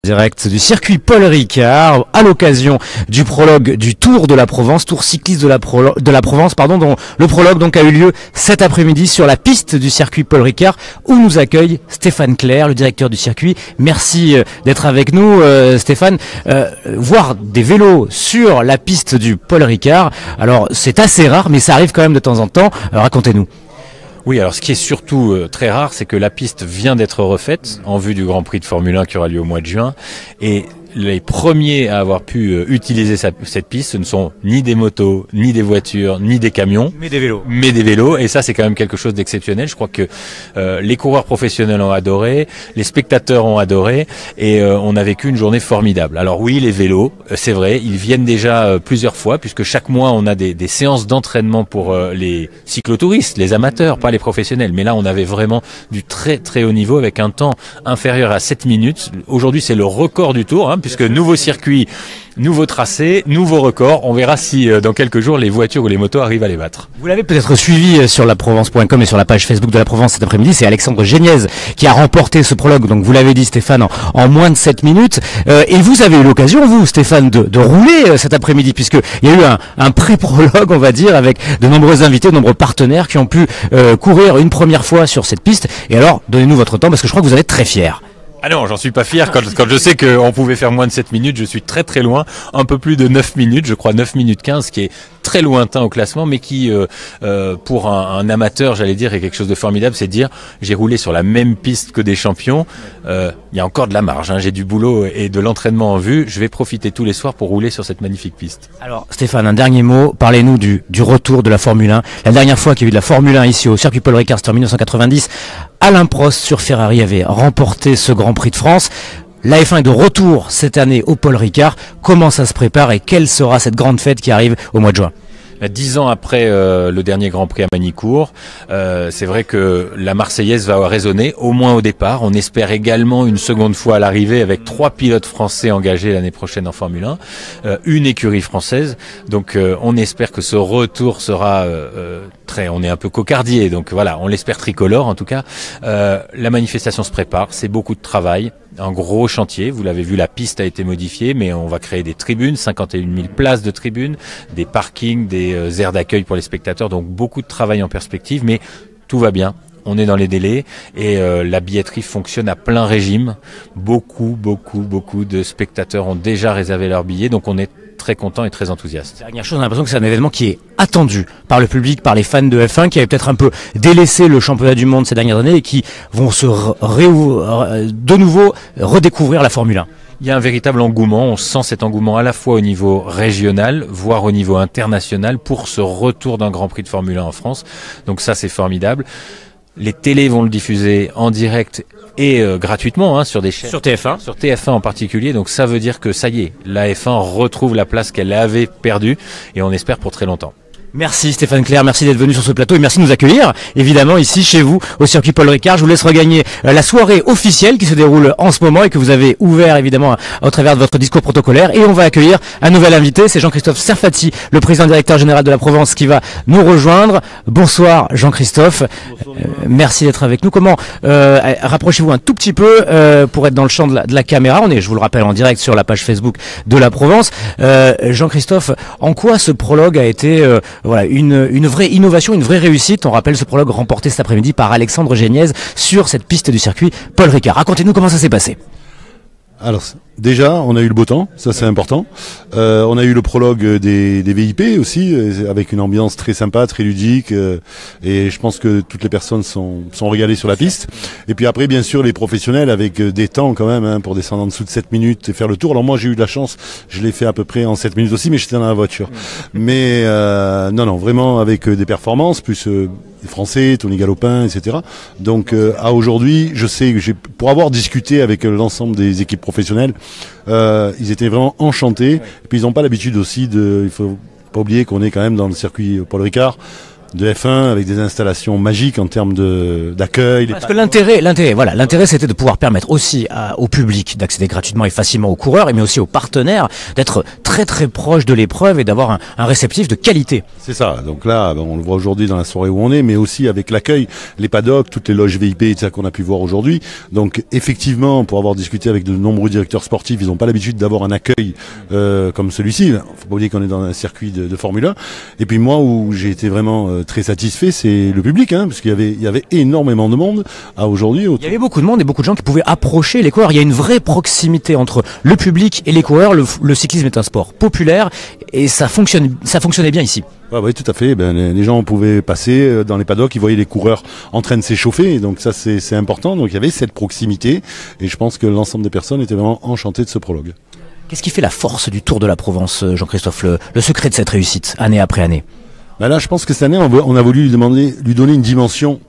Direct du circuit Paul Ricard à l'occasion du prologue du Tour de la Provence, Tour cycliste de la Provence, dont le prologue donc a eu lieu cet après-midi sur la piste du circuit Paul Ricard où nous accueille Stéphane Clerc, le directeur du circuit. Merci d'être avec nous, Stéphane. Voir des vélos sur la piste du Paul Ricard, alors c'est assez rare, mais ça arrive quand même de temps en temps. Racontez-nous. Oui, alors ce qui est surtout très rare, c'est que la piste vient d'être refaite en vue du Grand Prix de Formule 1 qui aura lieu au mois de juin. Et les premiers à avoir pu utiliser cette piste, ce ne sont ni des motos, ni des voitures, ni des camions. Mais des vélos. Mais des vélos. Et ça, c'est quand même quelque chose d'exceptionnel. Je crois que les coureurs professionnels ont adoré, les spectateurs ont adoré, et on a vécu une journée formidable. Alors oui, les vélos, c'est vrai, ils viennent déjà plusieurs fois, puisque chaque mois, on a des séances d'entraînement pour les cyclotouristes, les amateurs, pas les professionnels. Mais là, on avait vraiment du très très haut niveau avec un temps inférieur à 7 minutes. Aujourd'hui, c'est le record du Tour, puisque nouveau circuit, nouveau tracé, nouveau record. On verra si dans quelques jours les voitures ou les motos arrivent à les battre. Vous l'avez peut-être suivi sur laprovence.com et sur la page Facebook de la Provence cet après-midi. C'est Alexandre Géniez qui a remporté ce prologue. Donc vous l'avez dit, Stéphane, en moins de 7 minutes. Et vous avez eu l'occasion, vous, Stéphane, de rouler cet après-midi, puisqu'il y a eu un pré-prologue, on va dire, avec de nombreux invités, de nombreux partenaires qui ont pu courir une première fois sur cette piste. Et alors, donnez-nous votre temps, parce que je crois que vous allez être très fiers. Ah non, j'en suis pas fier. Quand je sais qu'on pouvait faire moins de 7 minutes, je suis très très loin. Un peu plus de 9 minutes, je crois 9 minutes 15, qui est très lointain au classement, mais qui, pour un amateur, j'allais dire, est quelque chose de formidable. C'est de dire, j'ai roulé sur la même piste que des champions. Il y a encore de la marge, j'ai du boulot et de l'entraînement en vue. Je vais profiter tous les soirs pour rouler sur cette magnifique piste. Alors, Stéphane, un dernier mot. Parlez-nous du retour de la Formule 1. La dernière fois qu'il y a eu de la Formule 1 ici au circuit Paul Ricard, c'était en 1990. Alain Prost sur Ferrari avait remporté ce Grand Prix de France. La F1 est de retour cette année au Paul Ricard. Comment ça se prépare et quelle sera cette grande fête qui arrive au mois de juin ? 10 ans après le dernier Grand Prix à Magny-Cours, c'est vrai que la Marseillaise va résonner, au moins au départ. On espère également une seconde fois à l'arrivée avec 3 pilotes français engagés l'année prochaine en Formule 1, une écurie française. Donc on espère que ce retour sera on est un peu cocardier, donc voilà, on l'espère tricolore en tout cas. La manifestation se prépare, c'est beaucoup de travail. Un gros chantier, vous l'avez vu, la piste a été modifiée, mais on va créer des tribunes, 51 000 places de tribunes, des parkings, des aires d'accueil pour les spectateurs, donc beaucoup de travail en perspective, mais tout va bien. On est dans les délais et la billetterie fonctionne à plein régime. Beaucoup de spectateurs ont déjà réservé leurs billets, donc on est très content et très enthousiaste. Dernière chose, on a l'impression que c'est un événement qui est attendu par le public, par les fans de F1 qui avaient peut-être un peu délaissé le championnat du monde ces dernières années et qui vont de nouveau redécouvrir la Formule 1. Il y a un véritable engouement, on sent cet engouement à la fois au niveau régional, voire au niveau international pour ce retour d'un Grand Prix de Formule 1 en France. Donc ça, c'est formidable. Les télés vont le diffuser en direct et gratuitement sur des chaînes. Sur TF1. Sur TF1 en particulier. Donc ça veut dire que ça y est, la F1 retrouve la place qu'elle avait perdue et on espère pour très longtemps. Merci Stéphane Clerc, merci d'être venu sur ce plateau et merci de nous accueillir, évidemment, ici chez vous, au circuit Paul Ricard. Je vous laisse regagner la soirée officielle qui se déroule en ce moment et que vous avez ouvert, évidemment, au travers de votre discours protocolaire. Et on va accueillir un nouvel invité, c'est Jean-Christophe Serfati, le président directeur général de la Provence, qui va nous rejoindre. Bonsoir Jean-Christophe, merci d'être avec nous. Rapprochez-vous un tout petit peu pour être dans le champ de la caméra. On est, je vous le rappelle, en direct sur la page Facebook de la Provence. Jean-Christophe, en quoi ce prologue a été... une vraie innovation, une vraie réussite. On rappelle ce prologue remporté cet après-midi par Alexandre Géniez sur cette piste du circuit Paul Ricard. Racontez-nous comment ça s'est passé. Alors déjà, on a eu le beau temps, ça c'est important. On a eu le prologue des VIP aussi, avec une ambiance très sympa, très ludique, et je pense que toutes les personnes sont régalées sur la piste. Et puis après, bien sûr, les professionnels avec des temps quand même pour descendre en dessous de 7 minutes et faire le tour. Alors moi, j'ai eu de la chance, je l'ai fait à peu près en 7 minutes aussi, mais j'étais dans la voiture. Mais non, vraiment avec des performances, plus les Français, Tony Galopin, etc. Donc à aujourd'hui, je sais que pour avoir discuté avec l'ensemble des équipes professionnelles, ils étaient vraiment enchantés. Et puis ils n'ont pas l'habitude aussi il faut pas oublier qu'on est quand même dans le circuit Paul Ricard. de F1 avec des installations magiques en termes d'accueil. Parce que l'intérêt, c'était de pouvoir permettre aussi au public d'accéder gratuitement et facilement aux coureurs, mais aussi aux partenaires d'être très très proches de l'épreuve et d'avoir un réceptif de qualité. C'est ça. Donc là, on le voit aujourd'hui dans la soirée où on est, mais aussi avec l'accueil, les paddocks, toutes les loges VIP et ça qu'on a pu voir aujourd'hui. Donc effectivement, pour avoir discuté avec de nombreux directeurs sportifs, ils n'ont pas l'habitude d'avoir un accueil comme celui-ci. Faut pas oublier qu'on est dans un circuit de Formule 1. Et puis moi, où j'ai été vraiment très satisfait, c'est le public, parce qu'il y avait énormément de monde aujourd'hui. Il y avait beaucoup de monde et beaucoup de gens qui pouvaient approcher les coureurs. Il y a une vraie proximité entre le public et les coureurs. Le cyclisme est un sport populaire et ça fonctionnait bien ici. Oui, tout à fait. Les gens pouvaient passer dans les paddocks, ils voyaient les coureurs en train de s'échauffer, et donc ça c'est important. Donc il y avait cette proximité, et je pense que l'ensemble des personnes étaient vraiment enchantées de ce prologue. Qu'est-ce qui fait la force du Tour de la Provence, Jean-Christophe, le secret de cette réussite, année après année? Là, je pense que cette année, on a voulu lui donner une dimension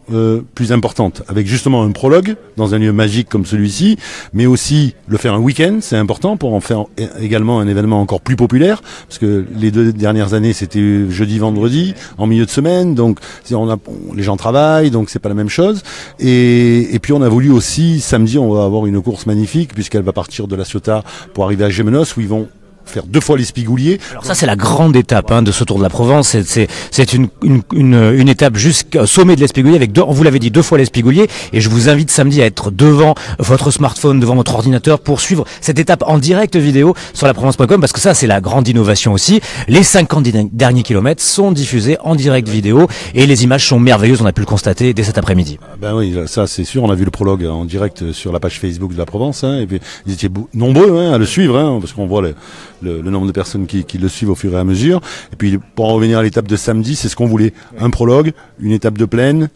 plus importante, avec justement un prologue dans un lieu magique comme celui-ci, mais aussi le faire un week-end, c'est important pour en faire également un événement encore plus populaire, parce que les 2 dernières années, c'était jeudi, vendredi, en milieu de semaine, donc les gens travaillent, donc c'est pas la même chose. Et puis on a voulu aussi, samedi, on va avoir une course magnifique, puisqu'elle va partir de La Ciotat pour arriver à Gémenos, où ils vont faire 2 fois l'Espigoulier. Alors ça c'est la grande étape de ce Tour de la Provence, c'est une étape jusqu'au sommet de l'Espigoulier avec vous l'avez dit, 2 fois l'Espigoulier, et je vous invite samedi à être devant votre smartphone, devant votre ordinateur pour suivre cette étape en direct vidéo sur laprovence.com, parce que ça c'est la grande innovation aussi. Les 50 derniers kilomètres sont diffusés en direct vidéo et les images sont merveilleuses, on a pu le constater dès cet après-midi. Oui, ça c'est sûr, on a vu le prologue en direct sur la page Facebook de la Provence, et puis ils étaient nombreux à le suivre, parce qu'on voit le nombre de personnes qui le suivent au fur et à mesure. Et puis pour en revenir à l'étape de samedi, c'est ce qu'on voulait. Un prologue, une étape de plaine,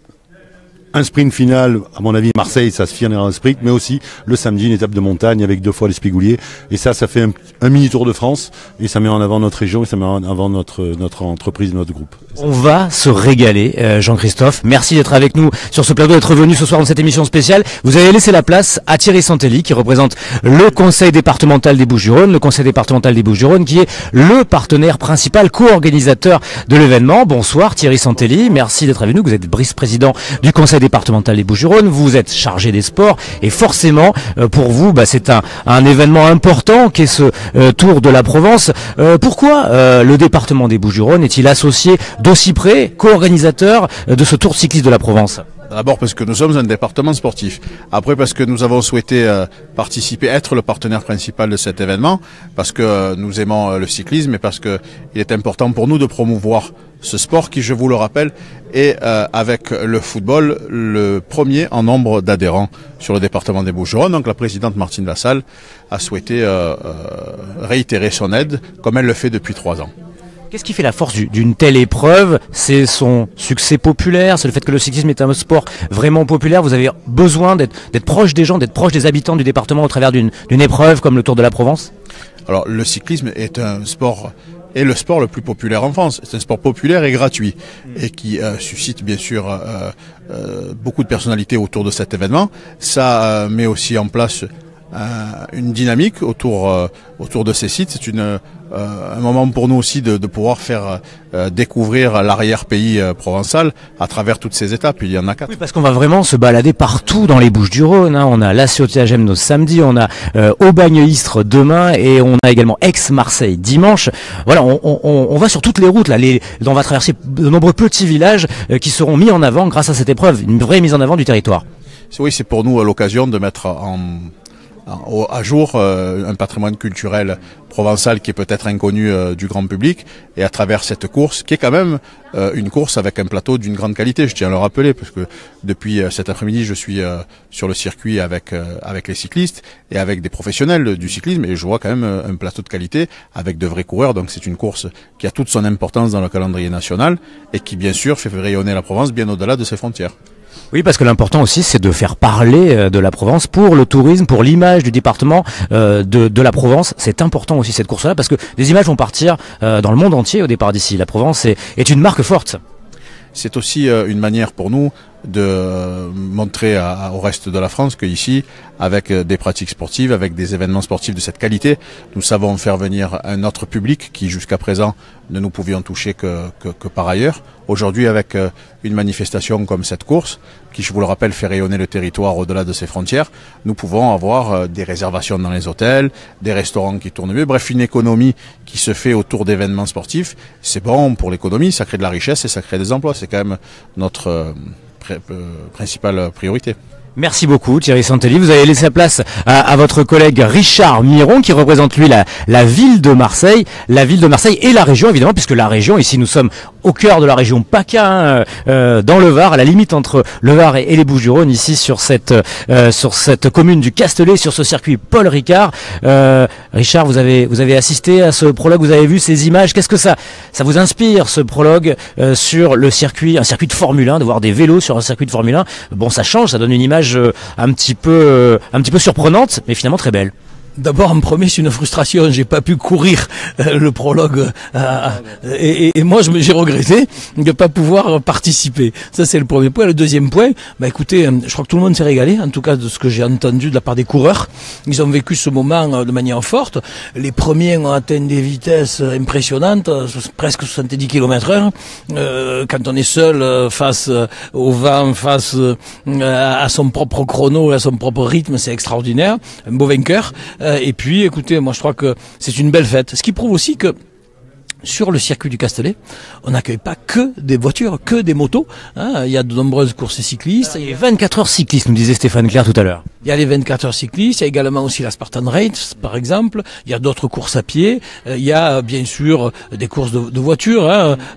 un sprint final, à mon avis Marseille ça se finira en sprint, mais aussi le samedi une étape de montagne avec 2 fois l'Espigoulier, et ça fait un mini Tour de France, et ça met en avant notre région, et ça met en avant notre entreprise, notre groupe. On va se régaler, Jean-Christophe. Merci d'être avec nous sur ce plateau, d'être venu ce soir dans cette émission spéciale. Vous avez laissé la place à Thierry Santelli, qui représente le Conseil départemental des Bouches-du-Rhône, qui est le partenaire principal, co-organisateur de l'événement. Bonsoir Thierry Santelli, merci d'être avec nous. Vous êtes vice-président du Conseil départemental des Bouches-du-Rhône, vous êtes chargé des sports, et forcément pour vous c'est un événement important qu'est ce Tour de la Provence. Pourquoi le département des Bouches-du-Rhône est-il associé d'aussi près, co-organisateur de ce Tour cycliste de la Provence? D'abord parce que nous sommes un département sportif. Après parce que nous avons souhaité participer, être le partenaire principal de cet événement, parce que nous aimons le cyclisme et parce que il est important pour nous de promouvoir ce sport qui, je vous le rappelle, est avec le football le premier en nombre d'adhérents sur le département des Bouches-du-Rhône. Donc la présidente Martine Vassal a souhaité réitérer son aide comme elle le fait depuis 3 ans. Qu'est-ce qui fait la force d'une telle épreuve? C'est son succès populaire, c'est le fait que le cyclisme est un sport vraiment populaire. Vous avez besoin d'être proche des gens, d'être proche des habitants du département au travers d'une épreuve comme le Tour de la Provence? Alors le cyclisme est le sport le plus populaire en France. C'est un sport populaire et gratuit et qui suscite bien sûr beaucoup de personnalités autour de cet événement. Ça met aussi en place une dynamique autour de ces sites. C'est un moment pour nous aussi de pouvoir faire découvrir l'arrière-pays provençal à travers toutes ces étapes. Il y en a 4. Oui, parce qu'on va vraiment se balader partout dans les Bouches-du-Rhône. On a La Ciotat-Gémenos samedi, on a Aubagne-Istres demain, et on a également Aix-Marseille dimanche. Voilà, on va sur toutes les routes là. On va traverser de nombreux petits villages qui seront mis en avant grâce à cette épreuve, une vraie mise en avant du territoire. Oui, c'est pour nous l'occasion de mettre à jour un patrimoine culturel provençal qui est peut-être inconnu du grand public, et à travers cette course qui est quand même une course avec un plateau d'une grande qualité, je tiens à le rappeler, parce que depuis cet après-midi je suis sur le circuit avec les cyclistes et avec des professionnels du cyclisme, et je vois quand même un plateau de qualité avec de vrais coureurs. Donc c'est une course qui a toute son importance dans le calendrier national et qui bien sûr fait rayonner la Provence bien au-delà de ses frontières. Oui, parce que l'important aussi, c'est de faire parler de la Provence pour le tourisme, pour l'image du département de la Provence. C'est important aussi cette course-là, parce que des images vont partir dans le monde entier au départ d'ici. La Provence est une marque forte. C'est aussi une manière pour nous de montrer au reste de la France qu'ici, avec des pratiques sportives, avec des événements sportifs de cette qualité, nous savons faire venir un autre public qui jusqu'à présent ne nous pouvions toucher que par ailleurs. Aujourd'hui, avec une manifestation comme cette course, qui, je vous le rappelle, fait rayonner le territoire au-delà de ses frontières, nous pouvons avoir des réservations dans les hôtels, des restaurants qui tournent mieux, bref, une économie qui se fait autour d'événements sportifs. C'est bon pour l'économie, ça crée de la richesse et ça crée des emplois. C'est quand même notre principale priorité. Merci beaucoup Thierry Santelli. Vous avez laissé la place à votre collègue Richard Miron qui représente lui la ville de Marseille et la région évidemment, puisque la région, ici nous sommes au cœur de la région PACA, dans le Var, à la limite entre le Var et les Bouches-du-Rhône, ici sur cette commune du Castellet, sur ce circuit Paul Ricard. Richard, vous avez assisté à ce prologue, vous avez vu ces images. Qu'est-ce que ça vous inspire, ce prologue sur un circuit de Formule 1, de voir des vélos sur un circuit de Formule 1? Bon, ça change, ça donne une image un petit peu surprenante, mais finalement très belle. D'abord, en premier, c'est une frustration. J'ai pas pu courir le prologue et moi, j'ai regretté de pas pouvoir participer. Ça, c'est le premier point. Le deuxième point, écoutez, je crois que tout le monde s'est régalé. En tout cas, de ce que j'ai entendu de la part des coureurs, ils ont vécu ce moment de manière forte. Les premiers ont atteint des vitesses impressionnantes, presque 70 km/h. Quand on est seul face au vent, face à son propre chrono, à son propre rythme, c'est extraordinaire. Un beau vainqueur. Et puis, écoutez, moi je crois que c'est une belle fête. Ce qui prouve aussi que sur le circuit du Castellet, on n'accueille pas que des voitures, que des motos. Il y a de nombreuses courses cyclistes. Il y a 24 heures cyclistes, nous disait Stéphane Clair tout à l'heure. Il y a les 24 heures cyclistes, il y a également aussi la Spartan Race, par exemple. Il y a d'autres courses à pied. Il y a bien sûr des courses de voitures,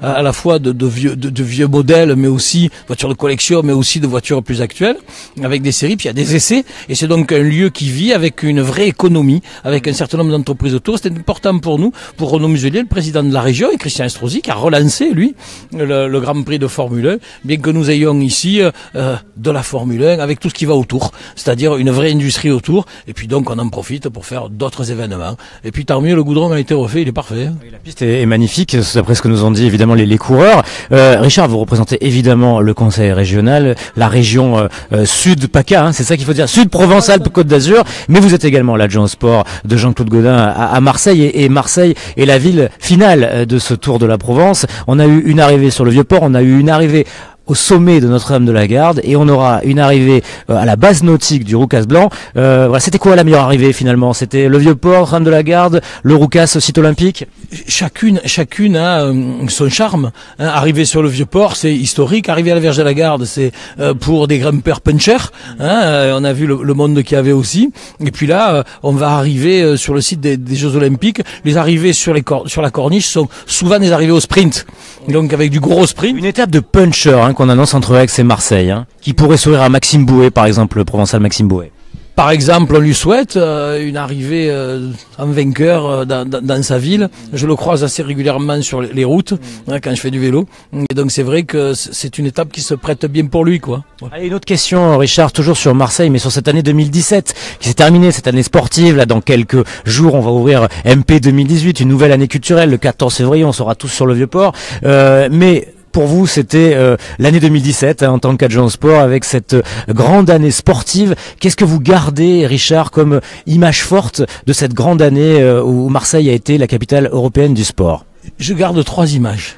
à la fois de vieux modèles, mais aussi voitures de collection, mais aussi de voitures plus actuelles, avec des séries. Puis il y a des essais, et c'est donc un lieu qui vit avec une vraie économie, avec un certain nombre d'entreprises autour. C'était important pour nous, pour Renaud Muselier, le président de la région, et Christian Estrosi, qui a relancé, lui, le Grand Prix de Formule 1, bien que nous ayons ici de la Formule 1 avec tout ce qui va autour, c'est-à-dire une vraie industrie autour, et puis donc on en profite pour faire d'autres événements. Et puis tant mieux, le goudron a été refait, il est parfait. Oui, la piste est magnifique, d'après ce que nous ont dit évidemment les coureurs. Richard, vous représentez évidemment le conseil régional, la région sud PACA, c'est ça qu'il faut dire, sud Provence-Alpes-Côte d'Azur, mais vous êtes également l'adjoint au sport de Jean-Claude Gaudin à Marseille, et Marseille est la ville finale de ce Tour de la Provence. On a eu une arrivée sur le Vieux-Port, on a eu une arrivée au sommet de Notre-Dame-de-la-Garde, et on aura une arrivée à la base nautique du Roucas Blanc. Voilà, c'était quoi la meilleure arrivée finalement? C'était le Vieux-Port, Notre-Dame-de-la-Garde, le Roucas, site olympique? Chacune a son charme. Arriver sur le Vieux-Port, c'est historique. Arriver à la Vierge de la Garde, c'est pour des grimpeurs punchers. On a vu le monde qu'il y avait aussi. Et puis là, on va arriver sur le site des Jeux Olympiques. Les arrivées sur la corniche sont souvent des arrivées au sprint. Donc avec du gros sprint. Une étape de puncher qu'on annonce entre Aix et Marseille, qui pourrait sourire à Maxime Bouet, par exemple, le provençal Maxime Bouet. Par exemple, on lui souhaite une arrivée en vainqueur dans sa ville. Je le croise assez régulièrement sur les routes quand je fais du vélo. Et donc c'est vrai que c'est une étape qui se prête bien pour lui, quoi. Allez, une autre question, Richard, toujours sur Marseille, mais sur cette année 2017 qui s'est terminée, cette année sportive. Là, dans quelques jours, on va ouvrir MP 2018, une nouvelle année culturelle. Le 14 février, on sera tous sur le Vieux-Port. Mais pour vous, c'était l'année 2017 en tant qu'adjoint au sport, avec cette grande année sportive. Qu'est-ce que vous gardez, Richard, comme image forte de cette grande année où Marseille a été la capitale européenne du sport? Je garde 3 images.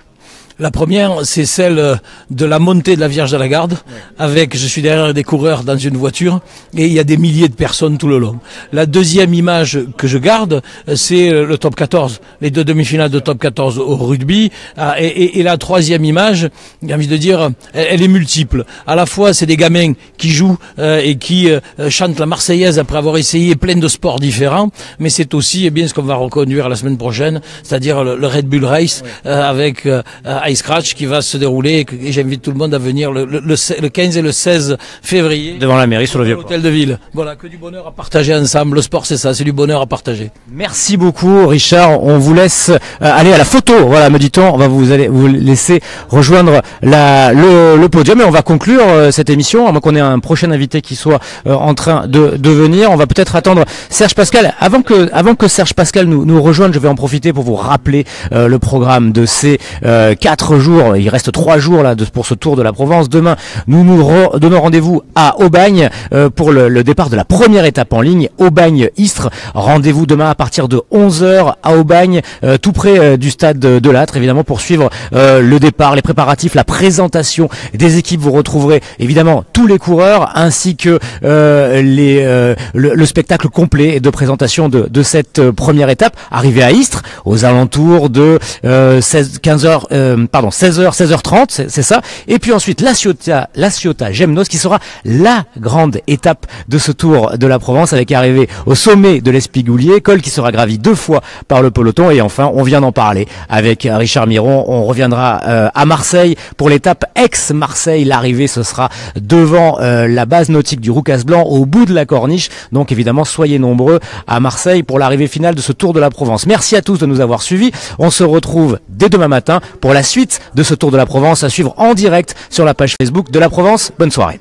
La première, c'est celle de la montée de la Vierge de la Garde, je suis derrière des coureurs dans une voiture, et il y a des milliers de personnes tout le long. La deuxième image que je garde, c'est le top 14, les 2 demi-finales de top 14 au rugby, et la troisième image, j'ai envie de dire, elle est multiple. À la fois, c'est des gamins qui jouent et qui chantent la Marseillaise après avoir essayé plein de sports différents, mais c'est aussi ce qu'on va reconduire la semaine prochaine, c'est-à-dire le Red Bull Race, avec Ice Scratch qui va se dérouler, et j'invite tout le monde à venir le 15 et le 16 février devant la mairie sur le Vieux-Port, l'hôtel de ville. Voilà, que du bonheur à partager ensemble. Le sport, c'est ça, c'est du bonheur à partager. Merci beaucoup, Richard. On vous laisse aller à la photo. Voilà, me dit-on. On va vous laisser rejoindre le podium, et on va conclure cette émission, à moins qu'on ait un prochain invité qui soit en train de venir. On va peut-être attendre Serge Pascal. Avant que Serge Pascal nous rejoigne, je vais en profiter pour vous rappeler le programme de ces 4 4 jours, il reste 3 jours là pour ce Tour de la Provence. Demain, nous donnons rendez-vous à Aubagne pour le départ de la première étape en ligne, Aubagne-Istres. Rendez-vous demain à partir de 11h à Aubagne, tout près du stade de Lattre, évidemment, pour suivre le départ, les préparatifs, la présentation des équipes. Vous retrouverez évidemment tous les coureurs ainsi que le spectacle complet de présentation de cette première étape. Arrivé à Istres aux alentours de 16h30, c'est ça. Et puis ensuite la Ciotat Gemnos qui sera la grande étape de ce Tour de la Provence, avec arrivée au sommet de l'Espigoulier, col qui sera gravi 2 fois par le peloton. Et enfin, on vient d'en parler avec Richard Miron, on reviendra à Marseille pour l'étape ex-Marseille. L'arrivée, ce sera devant la base nautique du Roucas Blanc, au bout de la Corniche. Donc évidemment, soyez nombreux à Marseille pour l'arrivée finale de ce Tour de la Provence. Merci à tous de nous avoir suivis. On se retrouve dès demain matin pour la suite de ce Tour de la Provence à suivre en direct sur la page Facebook de la Provence. Bonne soirée.